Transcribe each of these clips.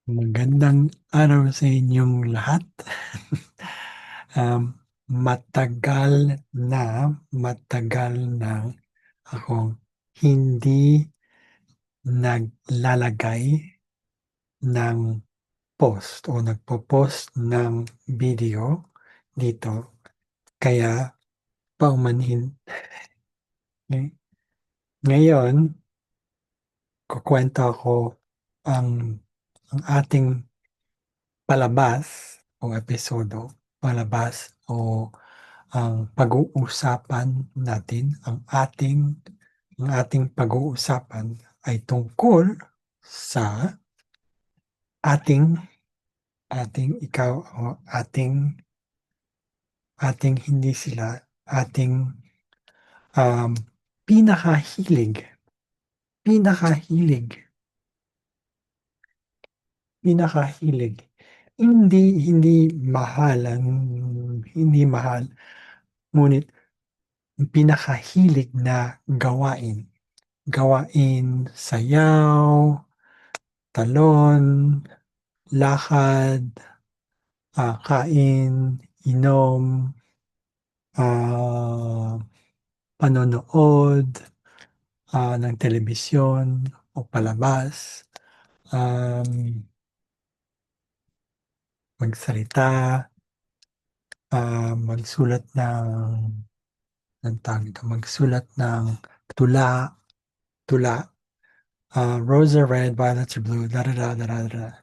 Magandang araw sa inyong lahat. Matagal na akong hindi naglalagay ng post o nagpo-post ng video dito. Kaya paumanhin ngay ngayon kukuwento ako ang ating palabas o episodo, palabas o ang pag-uusapan natin, ang ating pag-uusapan ay tungkol sa ating ating ikaw o ating hindi sila, ating, um, pinakahilig, pinakahilig, pinakahilig. Hindi mahal hindi mahal, ngunit pinakahilig na gawain. Gawain, sayaw, talon, lakad, kain, inom, ah, panonood, ng telebisyon o palabas, um, magsalita, magsulat anong tawag dito, magsulat ng tula, tula, roses are red, violets are blue, da-da-da, da-da-da.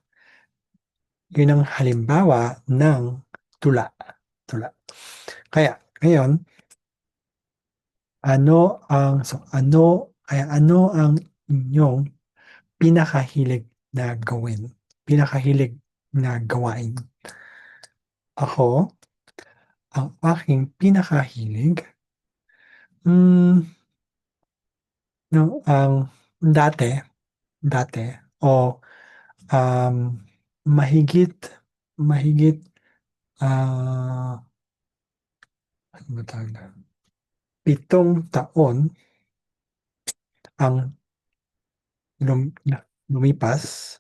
Yun ang halimbawa ng tula, tula. Kaya ngayon, ano ang inyong pinakahilig na gawin, pinakahilig na gawain? Ako, ang aking pinakahilig, hmm, ang dati dati o, um, mahigit mahigit, ano ba tawag dun, 7 taon ang lumipas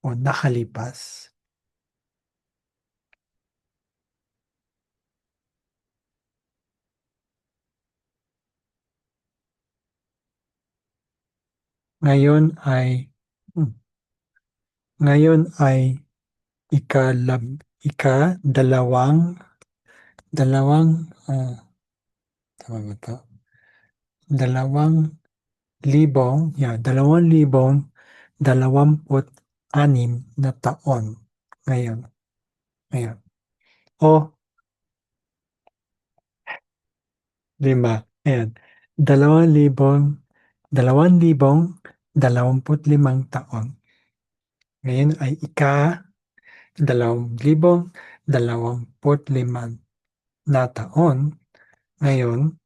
o nakalipas. Ngayon ay hmm, ngayon ay ikadalawang dalawang, tama ba 'to? 2026 na taon ngayon, ngayon. O 5, ayan. 2025 ngayon ay ika-2025 na taon ngayon,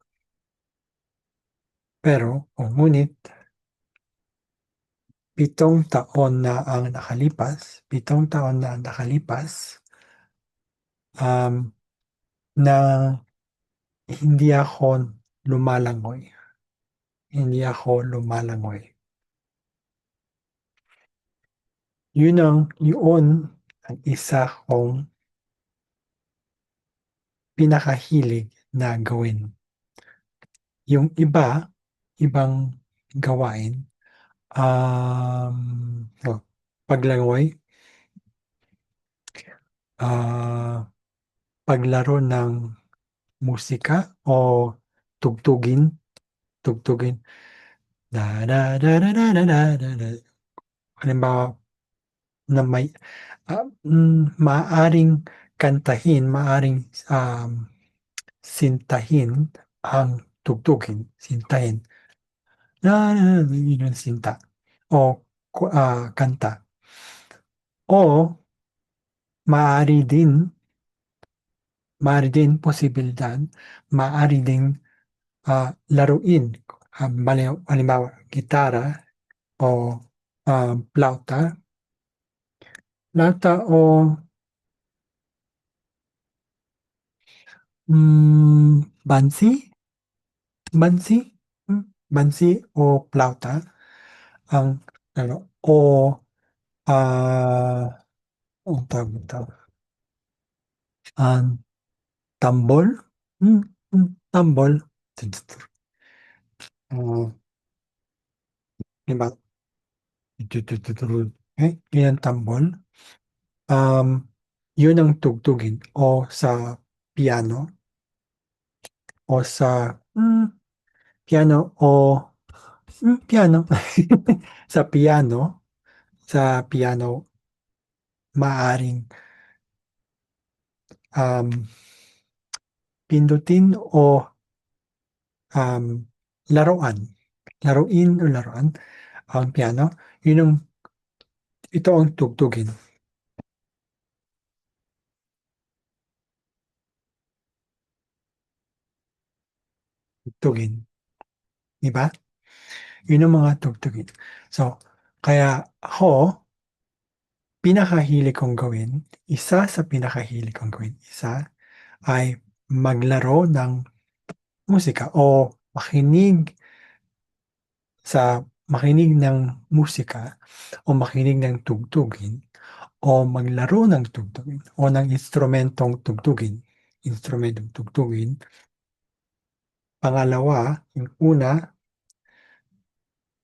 pero o ngunit 7 taon na ang nakalipas, 7 taon na ang nakalipas, um, na hindi ako lumalangoy, hindi ako lumalangoy. Yun ang isa kong pinakahilig na gawin. Yung ibang gawain, paglangoy, ah, paglaro ng musika o tugtugin, tugtugin, da da da da da da da da da. Halimbawa na maaaring kantahin, sintahin ang tugtugin, sintahin. Na na na yun yung sinta o kanta. O maaari din posibilidad, maaari ding, laruin, halimbawa gitara o, plauta, o, bansi, bansi, bansi o plauta ang ano o, Anong tawag dito? Ah, tambol? Hmm, tambol. Ah, diba? Okay, yun ang tambol. Um, Yun ang tugtugin o sa piano o sa piano o piano. Sa piano, sa piano maaring um, pindutin o um, laruan. Laruin o laruan ang piano. Yun ang, ito ang tugtugin. Tugtugin. Di ba? Yun ang mga tugtugin. So, kaya ako, pinakahilig kong gawin, isa sa pinakahilig kong gawin, isa ay maglaro ng musika o makinig ng musika o makinig ng tugtugin o maglaro ng tugtugin o ng instrumentong tugtugin. Instrumentong tugtugin. Pangalawa, yung una,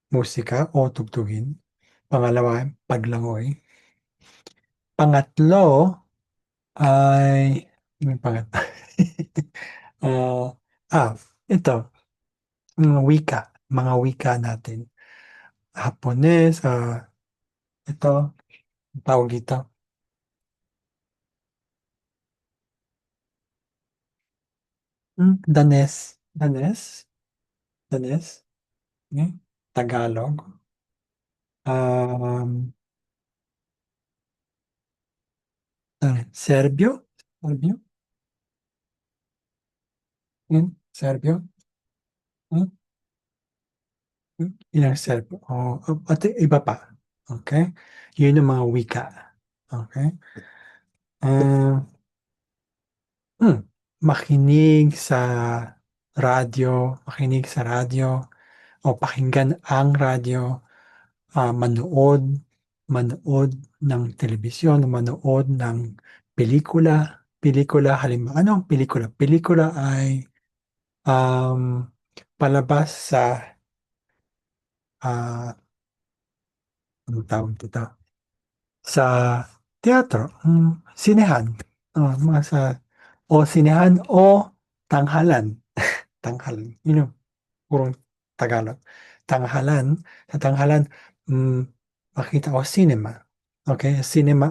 musika o tugtugin. Pangalawa, paglangoy. Pangatlo ay, yung pangatlo. Ah, ito, mga wika natin. Hapones, ito, ang tawag dito, Danes, Danes, Tagalog, um, Serbio, Serbio, Serbio, hmm, ilang Serbio, at iba pa, okay? Yun ang mga wika, okay? Ah, hmm, makinig sa radyo, o pakinggan ang radyo, manood, manood ng telebisyon, manood ng pelikula, halimbawa, ano ang pelikula? Pelikula ay um, palabas sa, ah, anong tawag dito? Sa teatro, sinehan, mga sa, o sinehan o tanghalan, tanghalan, yun yung purong Tagalog. Tanghalan, sa tanghalan, mm, makita ko cinema. Okay, cinema,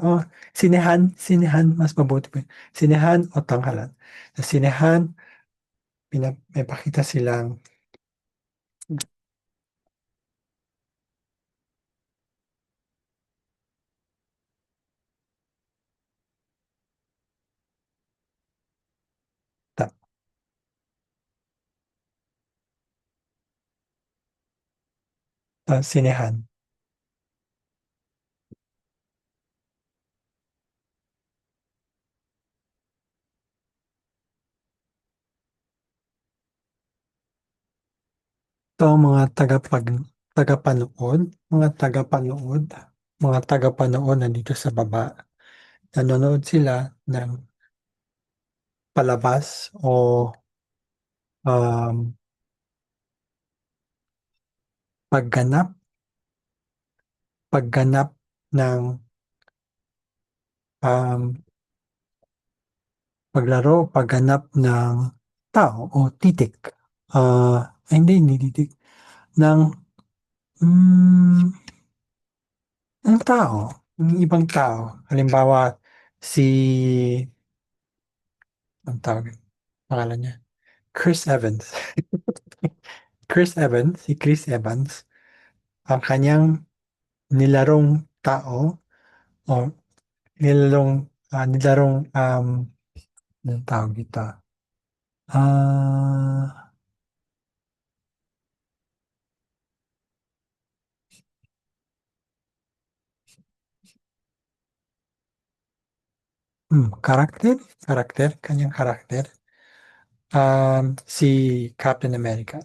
sinehan, mas mabuti pa. Sinehan o tanghalan. Sa sinehan, may pakita silang, ta, sinehan. Ito ang mga tagapanood, mga tagapanood, mga tagapanood nandito sa baba. Nanonood sila ng palabas o um, pagganap, pagganap ng um, pagganap ng tao o titik. Hindi titik. Ng, mm, ng tao. Ng ibang tao. Halimbawa, si, ang tawag, pangalan niya, Chris Evans. Si Chris Evans, ang kanyang nilarong tao o anong tawag dito? Ah, kanyang karakter, si Captain America.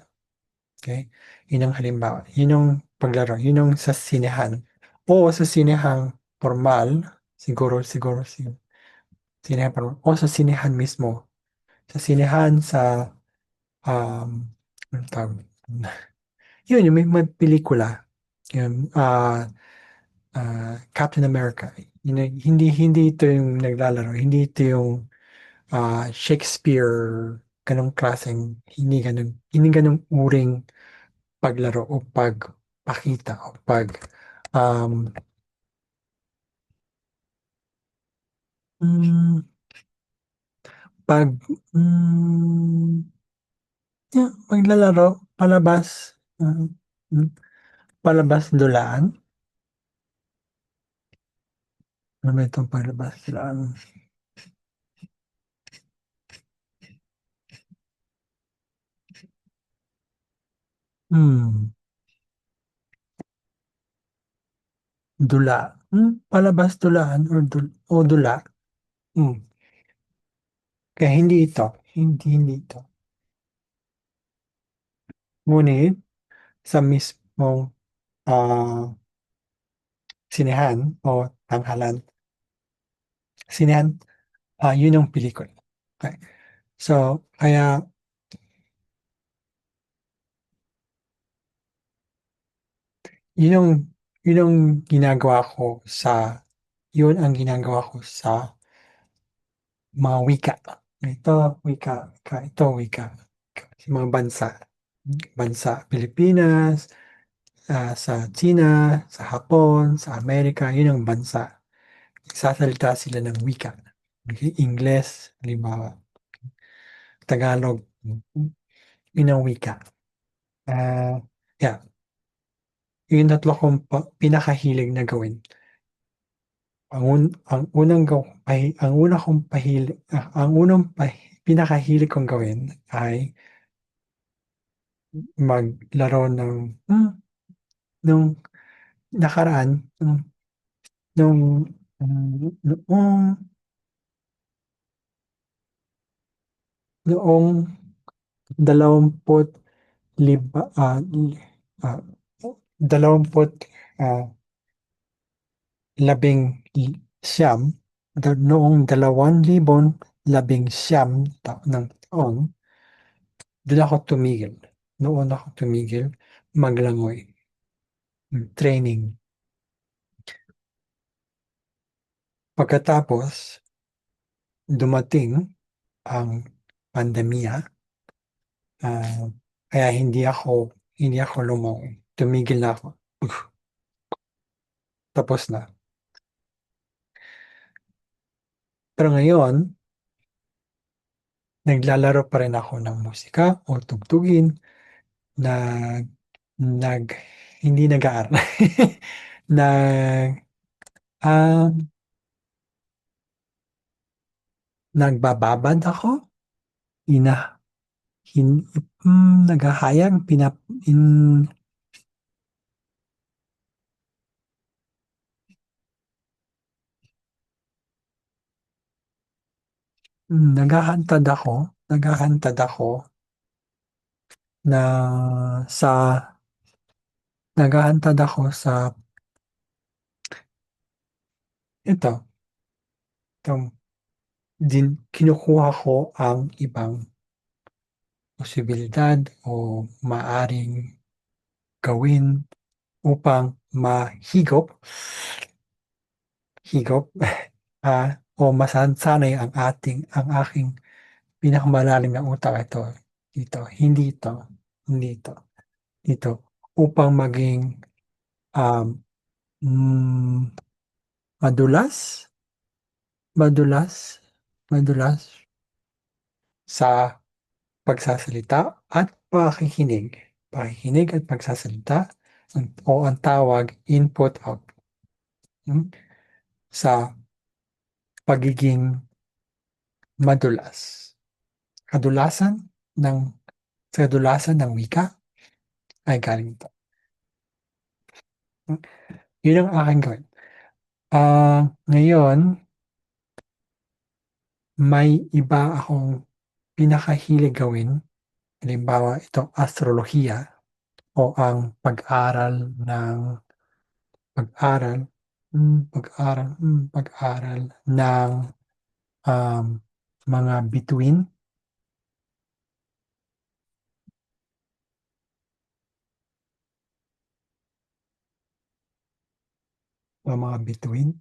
Okay? Yun ang halimbawa. Yun yung paglaro. Yun yung sa sinehan. Oo, sa sinehan. formal, siguro sinehan formal o sa sinehan mismo. Sa sinehan anong tawag? Yun, yung may pelikula. Yun, Captain America. Hindi ito yung naglalaro, hindi ito yung Shakespeare, ganong klaseng, hindi ganong uring paglaro o pagpakita o um, mm, pag, mm, yeah, maglalaro, palabas, mm, palabas dulaan. Ano ba itong palabas dulaan? Hmm, dula. Palabas dulaan o dula. Hmm. Kaya hindi ito. Ngunit, sa mismong ah, sinehan o tanghalan, sinehan, yun yung pelikula. Okay. So, kaya, yun yung, yun yung ginagawa ko yun ang ginagawa ko sa mga wika. Ito, wika. Sa mga bansa Pilipinas, sa China, sa Hapon, sa Amerika, yun ang bansa. Nagsasalita sila ng wika. Okay? Ingles, halimbawa, Tagalog, yun ang wika. Ah, yeah, yun yung tatlo kong pinakahilig na gawin. Ang unang ang una kong ang unang pinakahilig kong gawin ay maglaro nung nakaraan, nung, noong, noong 25, ah, 20, ah, labing siyam, noong 2019 ng taon, doon ako tumigil. Noon ako tumigil maglangoy, training. Pagkatapos, dumating ang pandemya, ah, kaya hindi ako lumangoy. Tumigil na ako. Uf, tapos na. Pero ngayon, naglalaro pa rin ako ng musika o tugtugin na nag hindi nag-aaral. Nag ah, nagbababad ako, ina hin naghahayag, in naghahantad ako na sa naghahantad ako sa ito, itong kinukuha ko ang ibang posibilidad o maaring gawin upang higop, o masansanay ang aking pinakamalalim na utak dito, hindi ito, dito, upang maging um, mm, madulas, madulas, madulas sa pagsasalita at pakikinig. Pakikinig at pagsasalita o ang tawag input-out, sa pagiging madulas. Kadulasan ng kadulasan ng wika ay galing ito. Yun ang aking gawin. Ngayon, may iba akong pinakahilig gawin. Halimbawa, itong astrolohiya o ang pag-aral Pag-aral ng, um, mga bituin, mga bituin,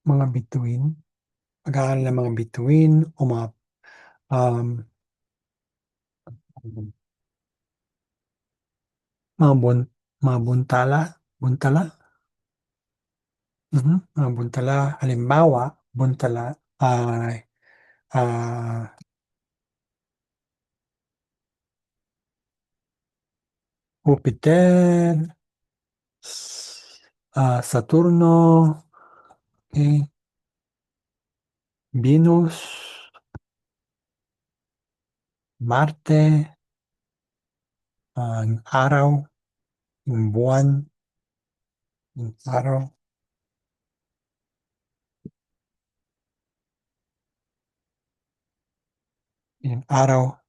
mga bituin, pag-aaral ng mga bituin o um, mga mga buntala, mga buntala. Halimbawa, buntala ay, Jupiter, Saturno, okey, Venus, Marte, yung araw, yung buwan, yung araw,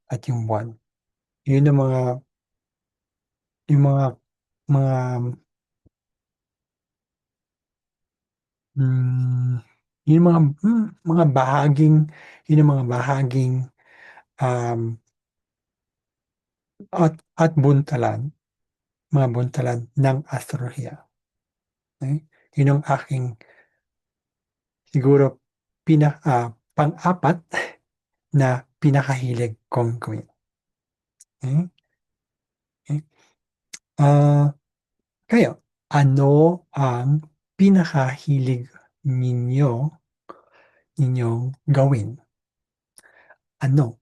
at yung buwan. Yun yung mga, hmm, yung mga bahaging yun ang mga bahaging, um, at mga buntalan ng astrolohiya, okey? Yun ang aking siguro pang-apat na pinakahilig kong gawin, okey, okey. Ah, Kayo, ano ang pinakahilig ninyong gawin? Ano?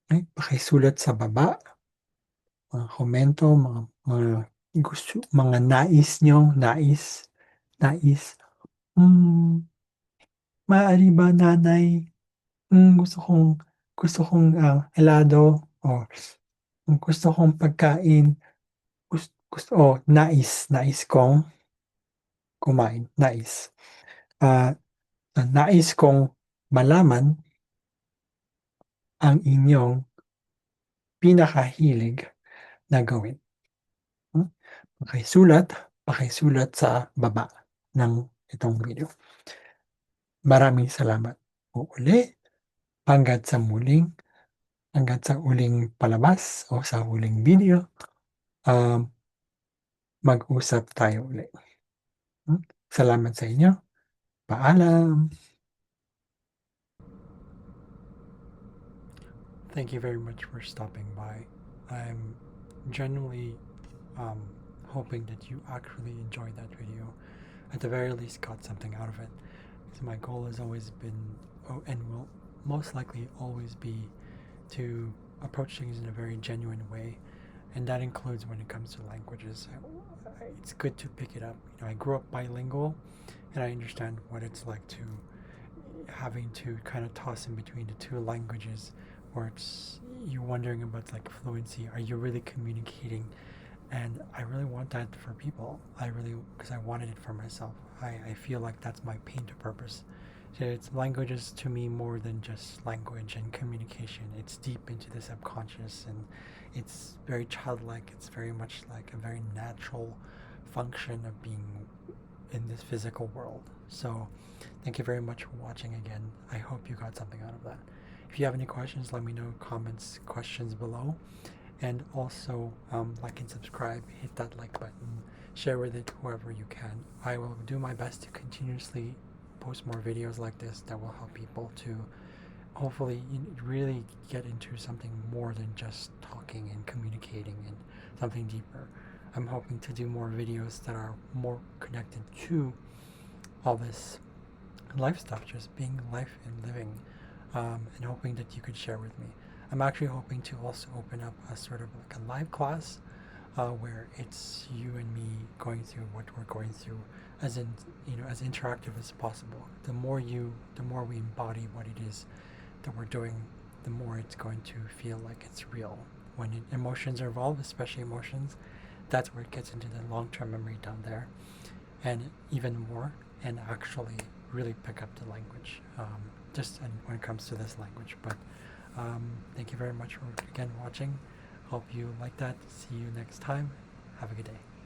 Pakisulat sa baba, mga komento, mga mga nais. Hmm, Maaari ba nanay, gusto kong, helado o gusto kong pagkain, nais kong kumain. Ah, Nais kong malaman ang inyong pinakahilig na gawin. Hmm, pakisulat sa baba ng itong video. Maraming salamat po uli, hangga't sa muling hangga't sa uling palabas o sa huling video, um, mag-usap tayo uli. Salamat sa inyo. Paalam. Thank you very much for stopping by. I'm genuinely, um, hoping that you actually enjoyed that video. At the very least, got something out of it. So my goal has always been, and will most likely always be, to approach things in a very genuine way, and that includes when it comes to languages. It's good to pick it up. I grew up bilingual, and I understand what it's like to having to kind of toss in between the two languages, where it's you're wondering about like fluency. Are you really communicating? And I really want that for people. Because I wanted it for myself. I feel like that's my painter purpose. So it's languages to me more than just language and communication. It's deep into the subconscious, and it's very childlike. It's very much like a very natural function of being in this physical world. So thank you very much for watching again. I hope you got something out of that. If you have any questions, let me know. Questions below. And also, like and subscribe, hit that like button, share with it whoever you can. I will do my best to continuously post more videos like this that will help people to hopefully really get into something more than just talking and communicating, and something deeper. I'm hoping to do more videos that are more connected to all this life stuff, just being life and living, and hoping that you could share with me. I'm actually hoping to also open up a sort of like a live class, where it's you and me going through what we're going through, as in, as interactive as possible. The more we embody what it is that we're doing, the more it's going to feel like it's real. When emotions are involved, especially emotions, that's where it gets into the long-term memory down there, and even more, and actually really pick up the language, just when it comes to this language. But thank you very much for again watching. Hope you like that. See you next time. Have a good day.